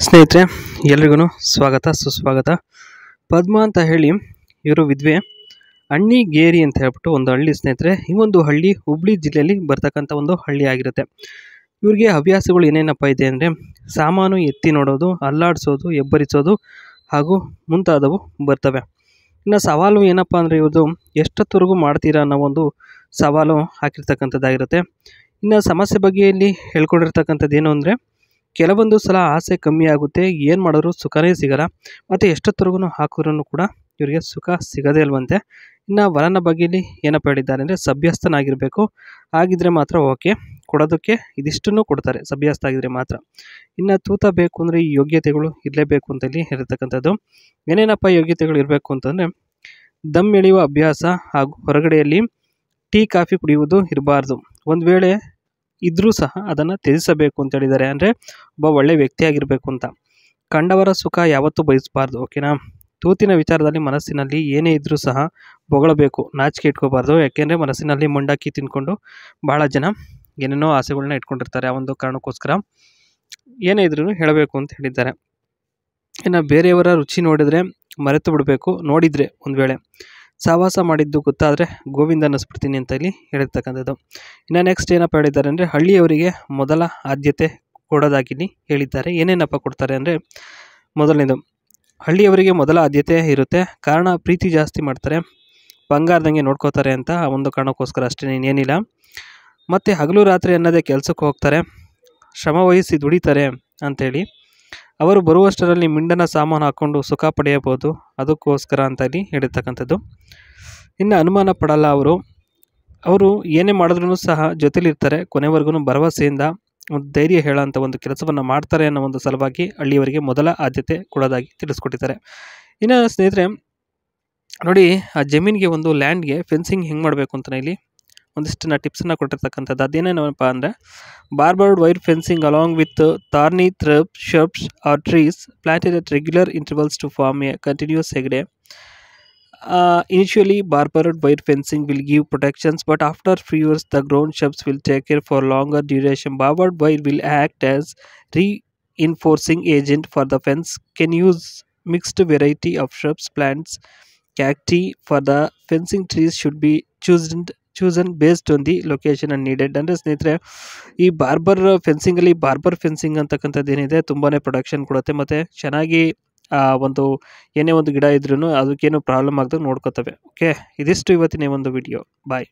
ಸ್ನೇಹಿತರೆ, ಎಲ್ರಿಗೂ ಸ್ವಾಗತ ಸುಸ್ವಾಗತ. ಪದ್ಮ ಅಂತ ಹೇಳಿ ಇವರು ವಿದ್ವೆ ಅಣ್ಣಿಗೇರಿ ಅಂತ ಹೇಳ್ಬಿಟ್ಟು ಒಂದು ಹಳ್ಳಿ ಸ್ನೇಹಿತರೆ. ಈ ಒಂದು ಹಳ್ಳಿ ಹುಬ್ಳಿ ಜಿಲ್ಲೆಯಲ್ಲಿ ಬರ್ತಕ್ಕಂಥ ಒಂದು ಹಳ್ಳಿ ಆಗಿರುತ್ತೆ. ಇವ್ರಿಗೆ ಹವ್ಯಾಸಗಳು ಏನೇನಪ್ಪ ಇದೆ ಅಂದರೆ ಸಾಮಾನು ಎತ್ತಿ ನೋಡೋದು, ಅಲ್ಲಾಡಿಸೋದು, ಎಬ್ಬರಿಸೋದು ಹಾಗೂ ಮುಂತಾದವು ಬರ್ತವೆ. ಇನ್ನು ಸವಾಲು ಏನಪ್ಪ ಅಂದರೆ ಇವ್ರದ್ದು ಎಷ್ಟೊತ್ತವರೆಗೂ ಮಾಡ್ತೀರಾ ಅನ್ನೋ ಒಂದು ಸವಾಲು ಹಾಕಿರ್ತಕ್ಕಂಥದ್ದಾಗಿರುತ್ತೆ. ಇನ್ನು ಸಮಸ್ಯೆ ಬಗ್ಗೆಯಲ್ಲಿ ಹೇಳ್ಕೊಂಡಿರ್ತಕ್ಕಂಥದ್ದು ಏನು ಅಂದರೆ ಕೆಲವೊಂದು ಸಲ ಆಸೆ ಕಮ್ಮಿ ಆಗುತ್ತೆ, ಏನು ಮಾಡಿದ್ರು ಸುಖನೇ ಸಿಗಲ್ಲ, ಮತ್ತು ಎಷ್ಟೊತ್ತವರೆಗೂ ಹಾಕಿದ್ರೂ ಕೂಡ ಇವರಿಗೆ ಸುಖ ಸಿಗದೇ ಇಲ್ವಂತೆ. ಇನ್ನು ವರನ ಬಗ್ಗೆಯಲ್ಲಿ ಏನಪ್ಪ ಹೇಳಿದ್ದಾರೆ ಅಂದರೆ ಸಭ್ಯಸ್ಥನಾಗಿರಬೇಕು, ಆಗಿದ್ದರೆ ಮಾತ್ರ ಓಕೆ, ಕೊಡೋದಕ್ಕೆ ಇದಿಷ್ಟನ್ನು ಕೊಡ್ತಾರೆ ಸಭ್ಯಸ್ಥ ಆಗಿದ್ರೆ ಮಾತ್ರ. ಇನ್ನು ತೂತ ಬೇಕು ಅಂದರೆ ಈ ಯೋಗ್ಯತೆಗಳು ಇರಲೇಬೇಕು ಅಂತೇಳಿ ಹೇಳಿರ್ತಕ್ಕಂಥದ್ದು. ಏನೇನಪ್ಪ ಯೋಗ್ಯತೆಗಳು ಇರಬೇಕು ಅಂತಂದರೆ ದಮ್ ಎಳೆಯುವ ಅಭ್ಯಾಸ ಹಾಗೂ ಹೊರಗಡೆಯಲ್ಲಿ ಟೀ ಕಾಫಿ ಕುಡಿಯುವುದು ಇರಬಾರ್ದು. ಒಂದು ವೇಳೆ ಇದ್ರೂ ಸಹ ಅದನ್ನು ತ್ಯಜಿಸಬೇಕು ಅಂತ ಹೇಳಿದ್ದಾರೆ. ಅಂದರೆ ಒಬ್ಬ ಒಳ್ಳೆ ವ್ಯಕ್ತಿಯಾಗಿರಬೇಕು ಅಂತ. ಕಂಡವರ ಸುಖ ಯಾವತ್ತೂ ಬಯಸಬಾರ್ದು, ಓಕೆನಾ. ತೂತಿನ ವಿಚಾರದಲ್ಲಿ ಮನಸ್ಸಿನಲ್ಲಿ ಏನೇ ಇದ್ದರೂ ಸಹ ಹೊಗಳಬೇಕು, ನಾಚಿಕೆ ಇಟ್ಕೋಬಾರ್ದು. ಯಾಕೆಂದರೆ ಮನಸ್ಸಿನಲ್ಲಿ ಮಂಡಕ್ಕಿ ತಿಂದ್ಕೊಂಡು ಭಾಳ ಜನ ಏನೇನೋ ಆಸೆಗಳನ್ನ ಇಟ್ಕೊಂಡಿರ್ತಾರೆ. ಆ ಒಂದು ಕಾರಣಕ್ಕೋಸ್ಕರ ಏನೇ ಇದ್ರೂ ಹೇಳಬೇಕು ಅಂತ ಹೇಳಿದ್ದಾರೆ. ಇನ್ನು ಬೇರೆಯವರ ರುಚಿ ನೋಡಿದರೆ ಮರೆತು ಬಿಡಬೇಕು, ನೋಡಿದರೆ ಒಂದು ವೇಳೆ ಸಹವಾಸ ಮಾಡಿದ್ದು ಗೊತ್ತಾದರೆ ಗೋವಿಂದ ಅನ್ನಿಸ್ಬಿಡ್ತೀನಿ ಅಂತ ಇಲ್ಲಿ ಹೇಳಿರ್ತಕ್ಕಂಥದ್ದು. ಇನ್ನು ನೆಕ್ಸ್ಟ್ ಏನಪ್ಪ ಹೇಳಿದ್ದಾರೆ ಅಂದರೆ ಹಳ್ಳಿಯವರಿಗೆ ಮೊದಲ ಆದ್ಯತೆ ಕೊಡೋದಾಗಿ ಹೇಳಿದ್ದಾರೆ. ಏನೇನಪ್ಪ ಕೊಡ್ತಾರೆ ಅಂದರೆ ಮೊದಲನೇದು ಹಳ್ಳಿಯವರಿಗೆ ಮೊದಲ ಆದ್ಯತೆ ಇರುತ್ತೆ. ಕಾರಣ ಪ್ರೀತಿ ಜಾಸ್ತಿ ಮಾಡ್ತಾರೆ, ಬಂಗಾರದಂಗೆ ನೋಡ್ಕೋತಾರೆ ಅಂತ ಆ ಒಂದು ಕಾರಣಕ್ಕೋಸ್ಕರ ಅಷ್ಟೇ, ಇನ್ನೇನಿಲ್ಲ. ಮತ್ತು ಹಗಲು ರಾತ್ರಿ ಅನ್ನೋದೇ ಕೆಲಸಕ್ಕೆ ಹೋಗ್ತಾರೆ, ಶ್ರಮ ವಹಿಸಿ ದುಡಿತಾರೆ ಅಂಥೇಳಿ. ಅವರು ಬರುವಷ್ಟರಲ್ಲಿ ಮಿಂಡನ ಸಾಮಾನು ಹಾಕ್ಕೊಂಡು ಸುಖ ಪಡೆಯಬಹುದು, ಅದಕ್ಕೋಸ್ಕರ ಅಂತ ಇಲ್ಲಿ ಹೇಳಿರ್ತಕ್ಕಂಥದ್ದು. ಇನ್ನು ಅನುಮಾನ ಪಡಲ್ಲ, ಅವರು ಏನೇ ಮಾಡಿದ್ರೂ ಸಹ ಜೊತೆಲಿರ್ತಾರೆ, ಕೊನೆವರೆಗೂ ಭರವಸೆಯಿಂದ ಒಂದು ಧೈರ್ಯ ಹೇಳೋಂಥ ಒಂದು ಕೆಲಸವನ್ನು ಮಾಡ್ತಾರೆ ಅನ್ನೋ ಒಂದು ಸಲುವಾಗಿ ಹಳ್ಳಿಯವರಿಗೆ ಮೊದಲ ಆದ್ಯತೆ ಕೊಡೋದಾಗಿ ತಿಳಿಸ್ಕೊಟ್ಟಿದ್ದಾರೆ. ಇನ್ನು ಸ್ನೇಹಿತರೆ ನೋಡಿ, ಆ ಜಮೀನಿಗೆ ಒಂದು ಲ್ಯಾಂಡ್ಗೆ ಫೆನ್ಸಿಂಗ್ ಹೆಂಗೆ ಮಾಡಬೇಕು ಅಂತ ಇಲ್ಲಿ ಒಂದಿಷ್ಟು ಟಿಪ್ಸನ್ನು ಕೊಟ್ಟಿರ್ತಕ್ಕಂಥದ್ದು. ಅದೇನೇನಪ್ಪ ಅಂದರೆ barbed wire fencing along with thorny shrubs or trees planted at regular intervals to form a continuous segde. Initially, barbed wire fencing will give protections, but after few years, the grown shrubs will take care for longer duration. Barbed wire will act as reinforcing agent for the fence. Can use mixed variety of shrubs, plants, cacti for the fencing. Trees should be chosen based on the location and needed. ಅಂದರೆ ಸ್ನೇಹಿತರೆ, ಈ barber fencing ಅಂತಕ್ಕಂಥದ್ದು ಏನಿದೆ ತುಂಬಾ production ಕೊಡುತ್ತೆ, ಮತ್ತು ಚೆನ್ನಾಗಿ ಒಂದು ಏನೇ ಒಂದು ಗಿಡ ಇದ್ರೂ ಅದಕ್ಕೇನು ಪ್ರಾಬ್ಲಮ್ ಆಗದೆ ನೋಡ್ಕೋತವೆ. ಓಕೆ, ಇದಿಷ್ಟು ಇವತ್ತಿನ ಒಂದು ವಿಡಿಯೋ. ಬಾಯ್.